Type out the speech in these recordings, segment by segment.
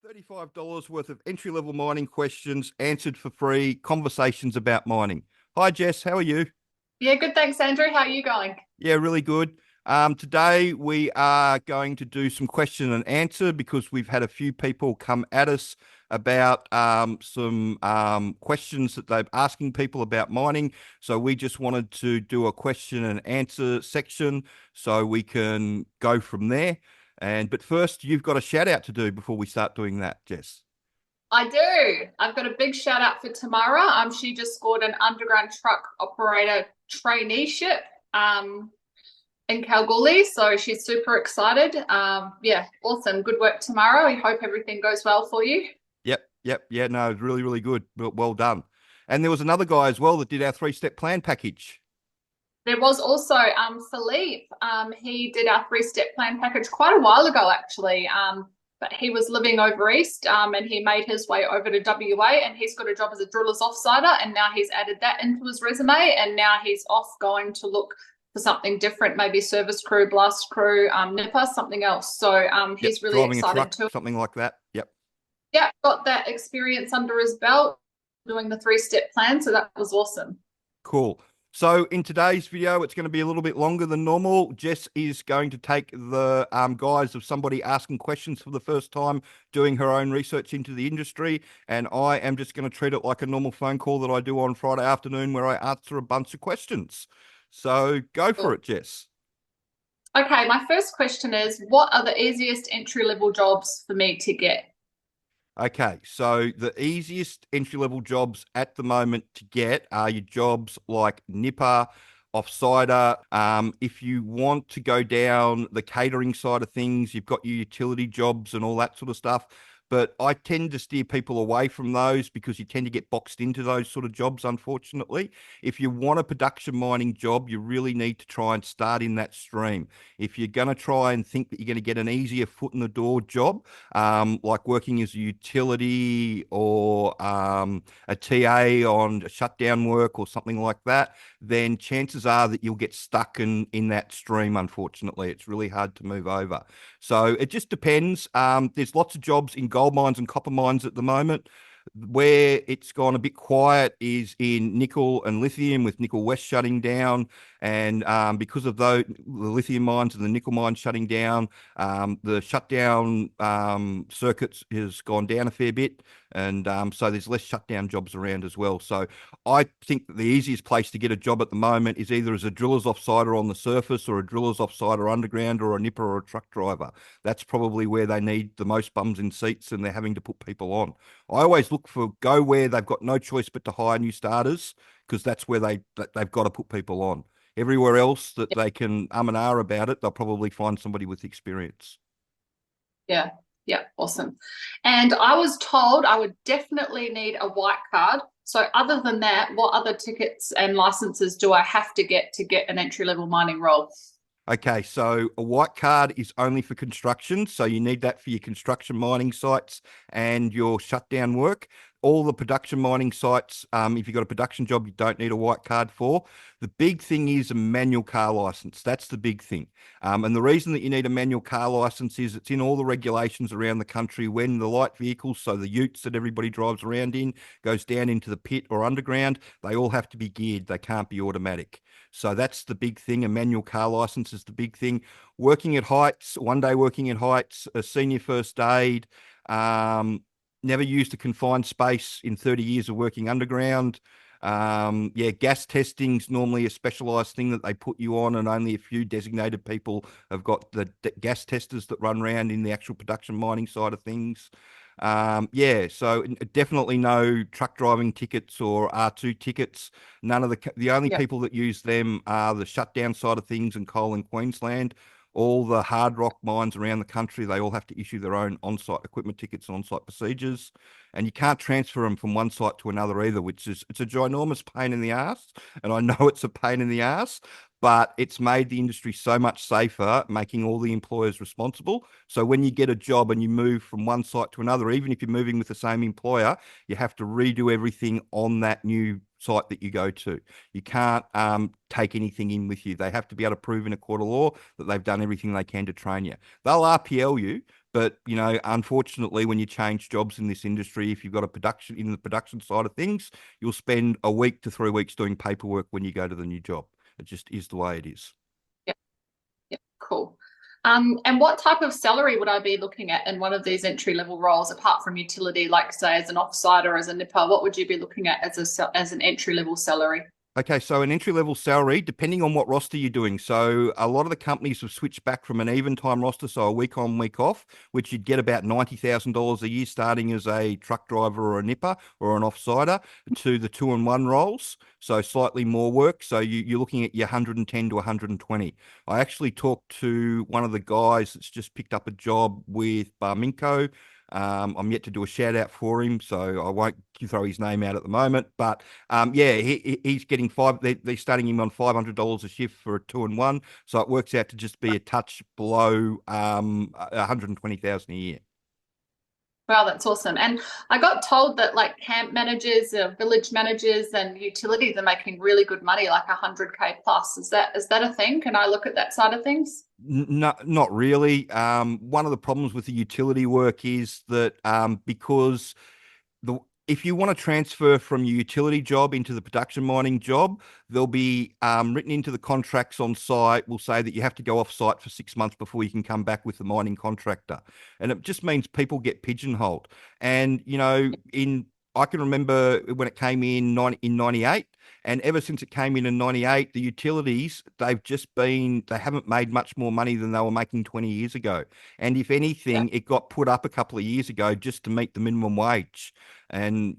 $35 worth of entry-level mining questions answered for free, conversations about mining. Hi, Jess. How are you? Yeah, good. Thanks, Andrew. How are you going? Yeah, really good. Today we are going to do some question and answer because we've had a few people come at us about some questions that they're asking people about mining. So we just wanted to do a question and answer section so we can go from there. But first, you've got a shout out to do before we start doing that, Jess. I do. I've got a big shout out for Tamara. She just scored an underground truck operator traineeship in Kalgoorlie, so she's super excited. Yeah, awesome. Good work, Tamara. We hope everything goes well for you. Yep. Yeah, no, really, really good. Well done. And there was another guy as well that did our three-step plan package. There was also Salif. He did our three-step plan package quite a while ago, actually. But he was living over east, and he made his way over to WA, and he's got a job as a driller's offsider, and now he's added that into his resume, and now he's off going to look for something different, maybe service crew, blast crew, nipper, something else. So Yep, he's really driving a excited truck, too. something like that. Yep, Yeah, got that experience under his belt doing the three-step plan, so that was awesome. cool. So in today's video, it's going to be a little bit longer than normal. Jess is going to take the guise of somebody asking questions for the first time, doing her own research into the industry, and I am just going to treat it like a normal phone call that I do on Friday afternoon where I answer a bunch of questions. So go for Cool. it, Jess. Okay, my first question is, what are the easiest entry-level jobs for me to get? Okay, so the easiest entry level jobs at the moment to get are your jobs like nipper, offsider. If you want to go down the catering side of things, you've got your utility jobs and all that sort of stuff. But I tend to steer people away from those because you tend to get boxed into those sort of jobs, unfortunately. If you want a production mining job, you really need to try and start in that stream. If you're going to try and think that you're going to get an easier foot in the door job, like working as a utility or a TA on shutdown work or something like that, then chances are that you'll get stuck in that stream, unfortunately. It's really hard to move over. So it just depends. There's lots of jobs in gold mines and copper mines at the moment. Where it's gone a bit quiet is in nickel and lithium, with Nickel West shutting down. And because of the lithium mines and the nickel mines shutting down, the shutdown circuits has gone down a fair bit. And so there's less shutdown jobs around as well. So I think that the easiest place to get a job at the moment is either as a driller's offsider on the surface or a driller's offsider underground or a nipper or a truck driver. That's probably where they need the most bums in seats and they're having to put people on. I always look for go where they've got no choice but to hire new starters because that's where they've got to put people on. Everywhere else that they can and about it, they'll probably find somebody with experience. Yeah, yeah, awesome. And I was told I would definitely need a white card. So other than that, what other tickets and licenses do I have to get an entry-level mining role? Okay, so a white card is only for construction. So you need that for your construction mining sites and your shutdown work. All the production mining sites, if you've got a production job, you don't need a white card for. The big thing is a manual car license. That's the big thing. And the reason that you need a manual car license is it's in all the regulations around the country when the light vehicles, so the utes that everybody drives around in, goes down into the pit or underground, they all have to be geared. They can't be automatic. So that's the big thing. A manual car license is the big thing. Working at heights, one day working at heights, a senior first aid, never used a confined space in 30 years of working underground. Yeah, gas testing's normally a specialized thing that they put you on, and only a few designated people have got the gas testers that run around in the actual production mining side of things. Yeah, so definitely no truck driving tickets or R2 tickets. None of the only Yeah. people that use them are the shutdown side of things in coal in Queensland. All the hard rock mines around the country, they all have to issue their own on-site equipment tickets and on-site procedures. And you can't transfer them from one site to another either, which is it's a ginormous pain in the ass. And I know it's a pain in the ass, but it's made the industry so much safer, making all the employers responsible. So when you get a job and you move from one site to another, even if you're moving with the same employer, you have to redo everything on that new site that you go to. You can't take anything in with you. They have to be able to prove in a court of law that they've done everything they can to train you. They'll RPL you, But unfortunately, when you change jobs in this industry, if you've got a production in the production side of things, you'll spend a week to 3 weeks doing paperwork when you go to the new job. It just is the way it is. Yeah, yeah, cool. And what type of salary would I be looking at in one of these entry level roles, apart from utility, like say as an offsider or as a nipper? What would you be looking at as an entry level salary? Okay, so an entry level salary, depending on what roster you're doing. So a lot of the companies have switched back from an even time roster, so a week on, week off, which you'd get about $90,000 a year starting as a truck driver or a nipper or an offsider, to the 2-in-1 roles. So slightly more work. So you're looking at your 110 to 120. I actually talked to one of the guys that's just picked up a job with Barminco. I'm yet to do a shout out for him, so I won't throw his name out at the moment. But yeah, he's getting five. They're starting him on $500 a shift for a 2-in-1, so it works out to just be a touch below 120,000 a year. Wow, that's awesome. And I got told that like camp managers, village managers, and utilities are making really good money, like 100K plus. Is that a thing? Can I look at that side of things? No, not really. One of the problems with the utility work is that because the if you want to transfer from your utility job into the production mining job, there'll be written into the contracts on site will say that you have to go off site for 6 months before you can come back with the mining contractor, and it just means people get pigeonholed. And in I can remember when it came in 98, and ever since it came in 98, the utilities they haven't made much more money than they were making 20 years ago. And if Yeah, anything, it got put up a couple of years ago just to meet the minimum wage. And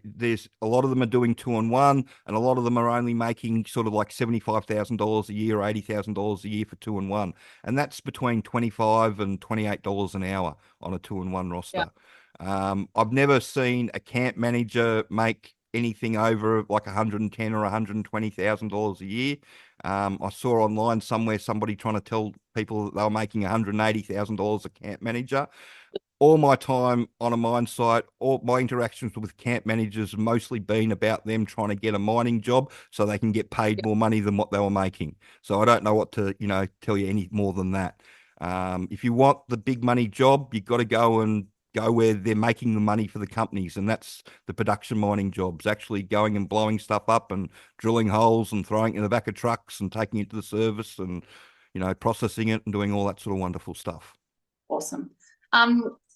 there's a lot of them are doing 2-in-1, and a lot of them are only making sort of like $75,000 a year or $80,000 a year for 2-in-1, and that's between $25 and $28 an hour on a 2-in-1 yeah, roster. I've never seen a camp manager make anything over like 110 or $120,000 a year. I saw online somewhere somebody trying to tell people that they were making $180,000 a camp manager. All my time on a mine site, all my interactions with camp managers have mostly been about them trying to get a mining job so they can get paid yeah, more money than what they were making. So I don't know what to, tell you any more than that. If you want the big money job, you've got to go where they're making the money for the companies, and that's the production mining jobs, actually going and blowing stuff up and drilling holes and throwing it in the back of trucks and taking it to the service and, processing it and doing all that sort of wonderful stuff. awesome.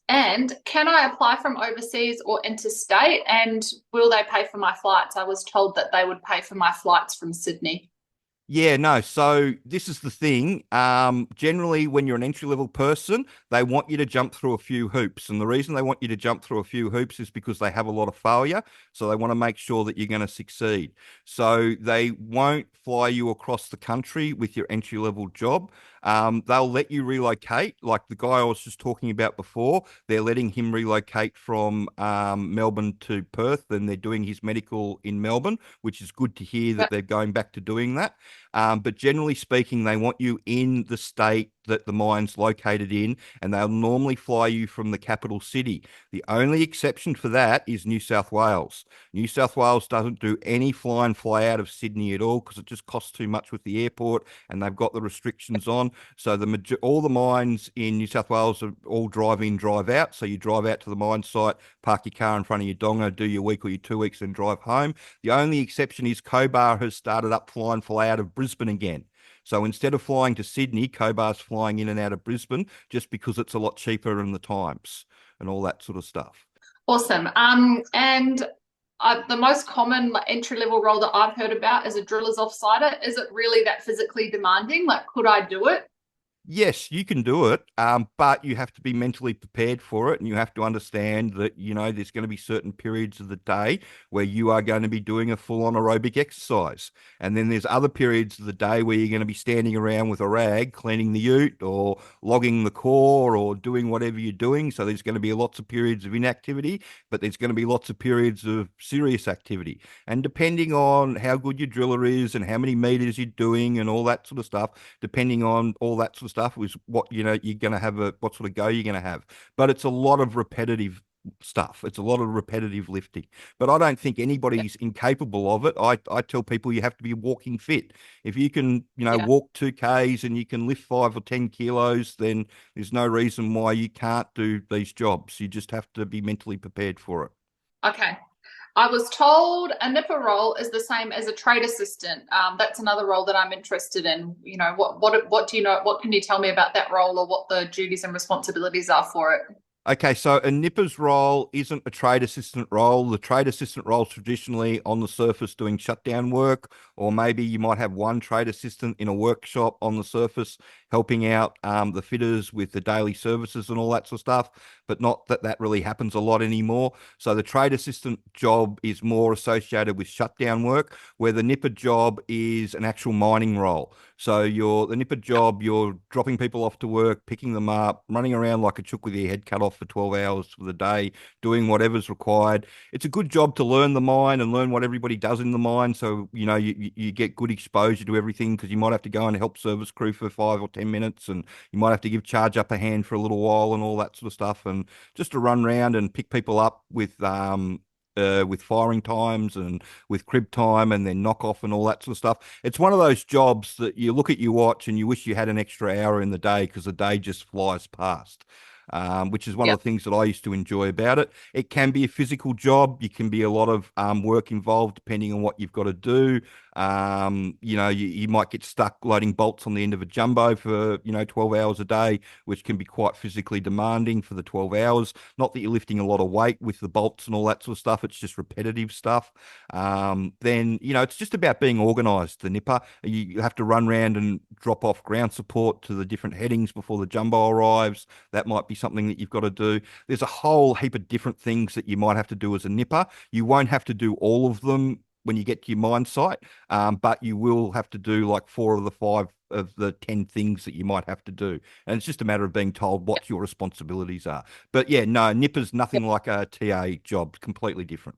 And can I apply from overseas or interstate? And will they pay for my flights? I was told that they would pay for my flights from Sydney. Yeah, no. So this is the thing. Generally, when you're an entry level person, they want you to jump through a few hoops. And the reason they want you to jump through a few hoops is because they have a lot of failure. So they want to make sure that you're going to succeed. So they won't fly you across the country with your entry level job. They'll let you relocate. Like the guy I was just talking about before, they're letting him relocate from Melbourne to Perth, and they're doing his medical in Melbourne, which is good to hear that Yep, they're going back to doing that. But generally speaking, they want you in the state that the mine's located in, and they'll normally fly you from the capital city. The only exception for that is New South Wales. New South Wales doesn't do any fly and fly out of Sydney at all because it just costs too much with the airport, and they've got the restrictions on. So all the mines in New South Wales are all drive in, drive out. So you drive out to the mine site, park your car in front of your donga, do your week or your 2 weeks, and drive home. The only exception is Cobar has started up fly and fly out of Brisbane again. So instead of flying to Sydney, Cobar's flying in and out of Brisbane just because it's a lot cheaper in the times and all that sort of stuff. awesome. And the most common like, entry level role that I've heard about is a driller's offsider. Is it really that physically demanding? Like, could I do it? Yes, you can do it, but you have to be mentally prepared for it, and you have to understand that there's going to be certain periods of the day where you are going to be doing a full-on aerobic exercise, and then there's other periods of the day where you're going to be standing around with a rag, cleaning the ute, or logging the core, or doing whatever you're doing. So there's going to be lots of periods of inactivity, but there's going to be lots of periods of serious activity, and depending on how good your driller is and how many meters you're doing and all that sort of stuff, depending on all that sort of stuff is what you're going to have what sort of go you're going to have. But it's a lot of repetitive stuff. It's a lot of repetitive lifting. But I don't think Yeah. anybody's incapable of it. I tell people you have to be walking fit. If you can, Yeah. walk 2Ks and you can lift 5 or 10 kilos, then there's no reason why you can't do these jobs. You just have to be mentally prepared for it. Okay. I was told a nipper role is the same as a trade assistant. That's another role that I'm interested in. What do you know? What can you tell me about that role, or what the duties and responsibilities are for it? Okay, so a nipper's role isn't a trade assistant role. The trade assistant role is traditionally on the surface doing shutdown work, or maybe you might have one trade assistant in a workshop on the surface helping out the fitters with the daily services and all that sort of stuff. But not that that really happens a lot anymore. So the trade assistant job is more associated with shutdown work, where the nipper job is an actual mining role. So the nipper job, you're dropping people off to work, picking them up, running around like a chook with your head cut off for 12 hours for the day, doing whatever's required. It's a good job to learn the mine and learn what everybody does in the mine. So, you get good exposure to everything, because you might have to go and help service crew for 5 or 10 minutes, and you might have to give charge up a hand for a little while and all that sort of stuff. And just to run around and pick people up with firing times and with crib time and then knock off and all that sort of stuff. It's one of those jobs that you look at your watch and you wish you had an extra hour in the day, because the day just flies past. Which is one of Yeah. the things that I used to enjoy about it. It can be a physical job. You can be a lot of work involved depending on what you've got to do. You might get stuck loading bolts on the end of a jumbo for 12 hours a day, which can be quite physically demanding for the 12 hours. Not that you're lifting a lot of weight with the bolts and all that sort of stuff. It's just repetitive stuff. Then it's just about being organised. The nipper, you have to run around and drop off ground support to the different headings before the jumbo arrives. That might be something that you've got to do. There's a whole heap of different things that you might have to do as a nipper. You won't have to do all of them when you get to your mine site, but you will have to do like 4 of the 5 of the 10 things that you might have to do. And it's just a matter of being told what your responsibilities are. But yeah, no, nipper's nothing like a TA job, completely different.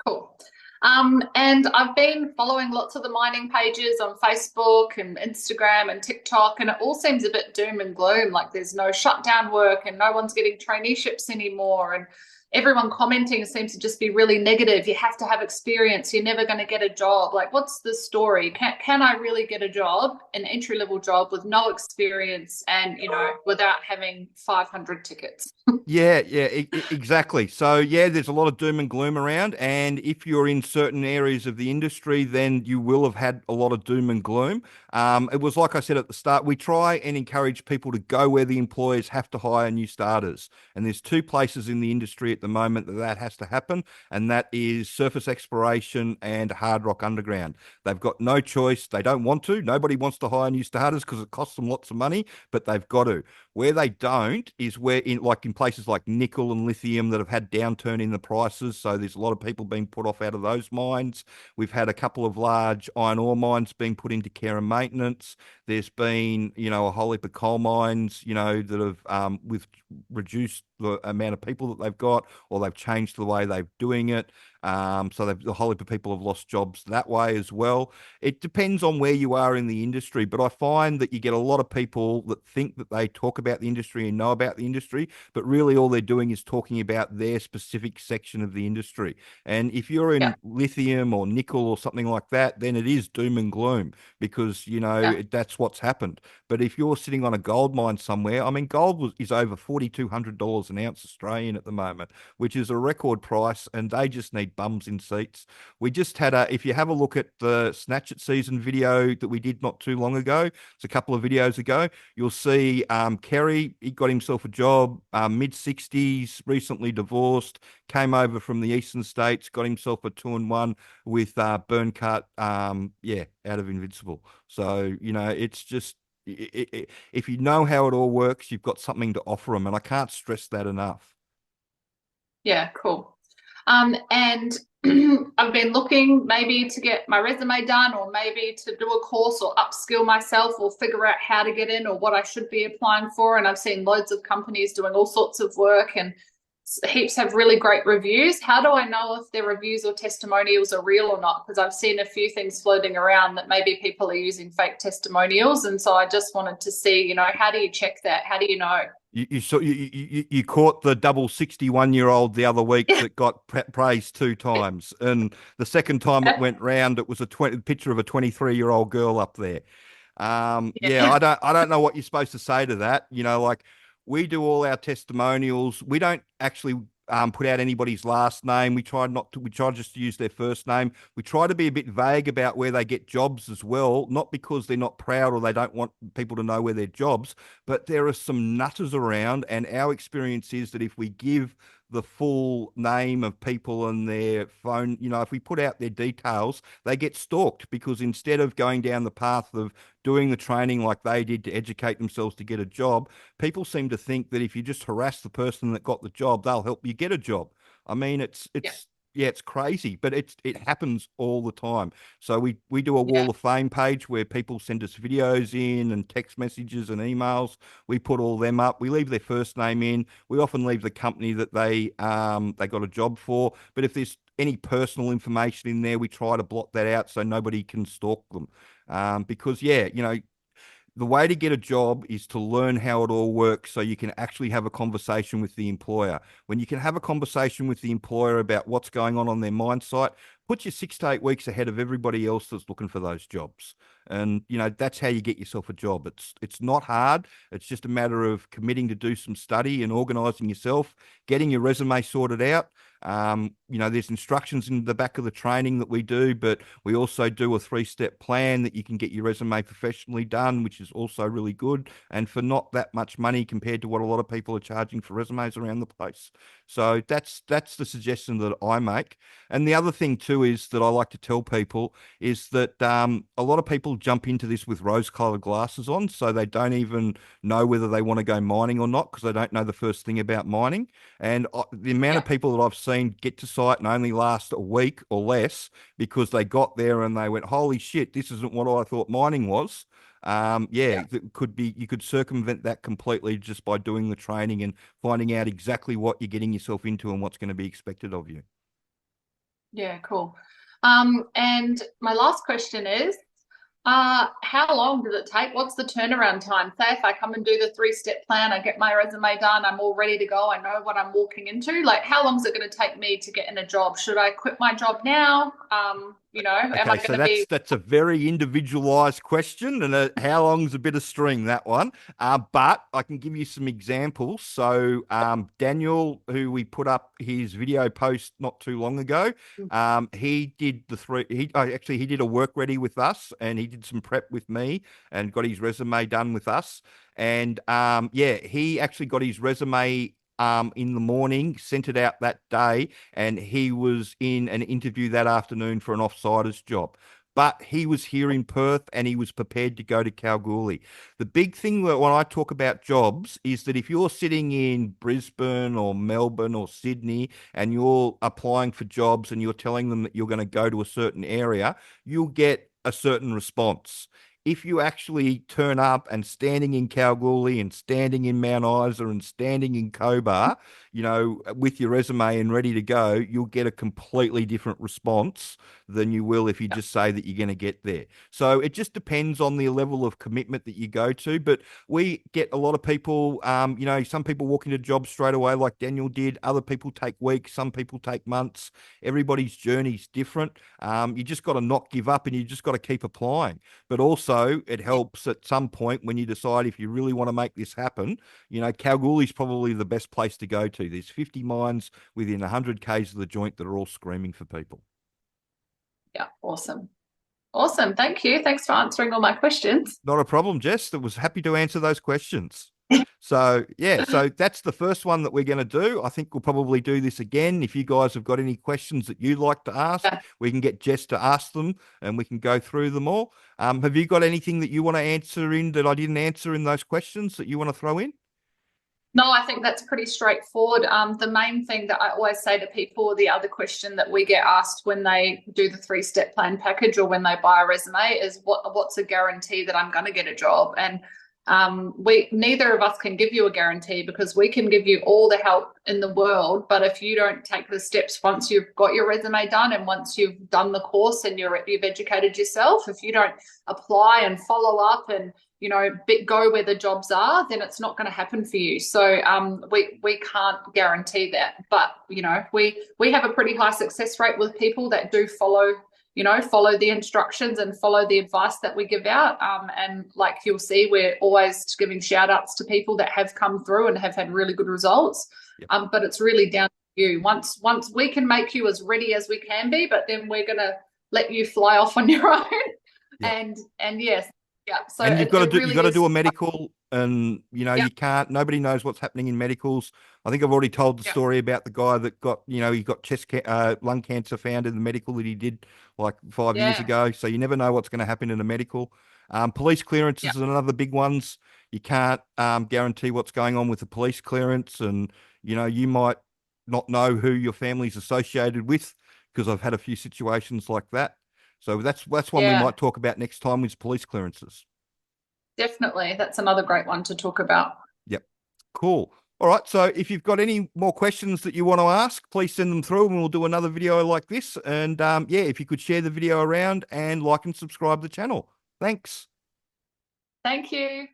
Cool. And I've been following lots of the mining pages on Facebook and Instagram and TikTok, and it all seems a bit doom and gloom. Like there's no shutdown work and no one's getting traineeships anymore. And everyone commenting seems to just be really negative. You have to have experience. You're never going to get a job. Like, what's the story? Can I really get a job, an entry level job with no experience and, without having 500 tickets? Yeah, yeah, exactly. So, yeah, there's a lot of doom and gloom around. And if you're in certain areas of the industry, then you will have had a lot of doom and gloom. It was like I said at the start, we try and encourage people to go where the employers have to hire new starters. And there's two places in the industry at the moment that has to happen, and that is surface exploration and hard rock underground. They've got no choice. They don't want to. Nobody wants to hire new starters because it costs them lots of money, but they've got to. Where they don't is where in places like nickel and lithium that have had downturn in the prices. So there's a lot of people being put off out of those mines. We've had a couple of large iron ore mines being put into care and maintenance. There's been, a whole heap of coal mines, that have with reduced the amount of people that they've got, or they've changed the way they're doing it. A whole heap of people have lost jobs that way as well. It depends on where you are in the industry, but I find that you get a lot of people that think that they talk about the industry and know about the industry, but really all they're doing is talking about their specific section of the industry. And if you're Yeah, in lithium or nickel or something like that, then it is doom and gloom, because yeah, that's what's happened. But if you're sitting on a gold mine somewhere, I mean, is over $4,200 an ounce Australian at the moment, which is a record price, and they just need bums in seats. We just had if you have a look at the Snatch It season video that we did not too long ago, it's a couple of videos ago, you'll see Kerry, he got himself a job, mid 60s, recently divorced, came over from the eastern states, got himself a 2-in-1 with burn cut, yeah, out of Invincible. So, it's just, if you know how it all works, you've got something to offer them, and I can't stress that enough. yeah, cool. And I've been looking maybe to get my resume done, or maybe to do a course or upskill myself, or figure out how to get in or what I should be applying for. And I've seen loads of companies doing all sorts of work, and heaps have really great reviews. How do I know if their reviews or testimonials are real or not? Because I've seen a few things floating around that maybe people are using fake testimonials. And so I just wanted to see, how do you check that? How do you know? You caught the double 61-year-old the other week that got praised two times, and the second time it went round, it was a picture of a 23-year-old girl up there. Yeah, Yeah. I don't know what you're supposed to say to that. You know, like we do all our testimonials. We don't actually put out anybody's last name. We try not to. We try just to use their first name. We try to be a bit vague about where they get jobs as well, not because they're not proud or they don't want people to know where their jobs, but there are some nutters around, and our experience is that if we give the full name of people and their phone, you know, if we put out their details, they get stalked because instead of going down the path of doing the training like they did to educate themselves to get a job, people seem to think that if you just harass the person that got the job, they'll help you get a job. I mean, Yeah. yeah, it's crazy, but it happens all the time. So we do a Yeah. Wall of Fame page where people send us videos in and text messages and emails. We put all them up. We leave their first name in. We often leave the company that they got a job for. But if there's any personal information in there, we try to blot that out so nobody can stalk them. Because yeah, you know, the way to get a job is to learn how it all works so you can actually have a conversation with the employer. When you can have a conversation with the employer about what's going on their mine site, put you 6 to 8 weeks ahead of everybody else that's looking for those jobs. And you know, that's how you get yourself a job. It's not hard. It's just a matter of committing to do some study and organizing yourself, getting your resume sorted out. You know, there's instructions in the back of the training that we do, but we also do a 3-step plan that you can get your resume professionally done, which is also really good. And for not that much money compared to what a lot of people are charging for resumes around the place. So that's the suggestion that I make. And the other thing too is that I like to tell people is that a lot of people jump into this with rose-colored glasses on, so they don't even know whether they want to go mining or not because they don't know the first thing about mining. And the amount Yeah. of people that I've seen get to site and only last a week or less because they got there and they went, "Holy shit, this isn't what I thought mining was." Yeah, Yeah. it could be you could circumvent that completely just by doing the training and finding out exactly what you're getting yourself into and what's going to be expected of you. Yeah, cool. And my last question is, how long does it take? What's the turnaround time? Say if I come and do the 3-step plan, I get my resume done, I'm all ready to go, I know what I'm walking into. Like, how long is it going to take me to get in a job? Should I quit my job now? Am I Okay, going so to be? that's a very individualized question, and how long's a bit of string that one? But I can give you some examples. So Daniel, who we put up his video post not too long ago, he did the three. Actually he did a work ready with us, and he did some prep with me, and got his resume done with us. And yeah, he actually got his resume in the morning, sent it out that day, and he was in an interview that afternoon for an offsiders job. But he was here in Perth and he was prepared to go to Kalgoorlie. The big thing that when I talk about jobs is that if you're sitting in Brisbane or Melbourne or Sydney and you're applying for jobs and you're telling them that you're going to go to a certain area, you'll get a certain response. If you actually turn up and standing in Kalgoorlie and standing in Mount Isa and standing in Cobar, you know, with your resume and ready to go, you'll get a completely different response than you will if you just say that you're going to get there. So it just depends on the level of commitment that you go to. But we get a lot of people, you know, some people walk into jobs straight away, like Daniel did. Other people take weeks, some people take months. Everybody's journey is different. You just got to not give up and you just got to keep applying. But also, it helps at some point when you decide if you really want to make this happen. You know, Kalgoorlie's probably the best place to go to. There's 50 mines within 100 k's of the joint that are all screaming for people. Yeah, awesome. Awesome. Thank you. Thanks for answering all my questions. Not a problem, Jess. That was happy to answer those questions. So yeah, so that's the first one that we're going to do. I think we'll probably do this again. If you guys have got any questions that you'd like to ask, Yeah. we can get Jess to ask them and we can go through them all. Have you got anything that you want to answer in that I didn't answer in those questions that you want to throw in? No, I think that's pretty straightforward. The main thing that I always say to people, the other question that we get asked when they do the 3-step plan package or when they buy a resume is what's a guarantee that I'm going to get a job? And we neither of us can give you a guarantee because we can give you all the help in the world, but if you don't take the steps once you've got your resume done and once you've done the course and you've educated yourself, if you don't apply and follow up and go where the jobs are, then it's not going to happen for you. So we can't guarantee that, but we have a pretty high success rate with people that do follow the instructions and follow the advice that we give out. And like you'll see, we're always giving shout outs to people that have come through and have had really good results. Yep. But it's really down to you. Once we can make you as ready as we can be, but then we're going to let you fly off on your own. Yep. And yes, yeah. So And it you've really got to is. do a medical, and Yeah, you can't. Nobody knows what's happening in medicals. I think I've already told the yeah, story about the guy that got he got lung cancer found in the medical that he did like 5 years yeah, ago. So you never know what's going to happen in a medical. Police yeah, clearances are another big ones. You can't guarantee what's going on with the police clearance, and you might not know who your family's associated with, because I've had a few situations like that. So that's one we yeah. might talk about next time, with police clearances. Definitely. That's another great one to talk about. Yep. Cool. All right. So if you've got any more questions that you want to ask, please send them through and we'll do another video like this. And yeah, if you could share the video around and like and subscribe the channel. Thanks. Thank you.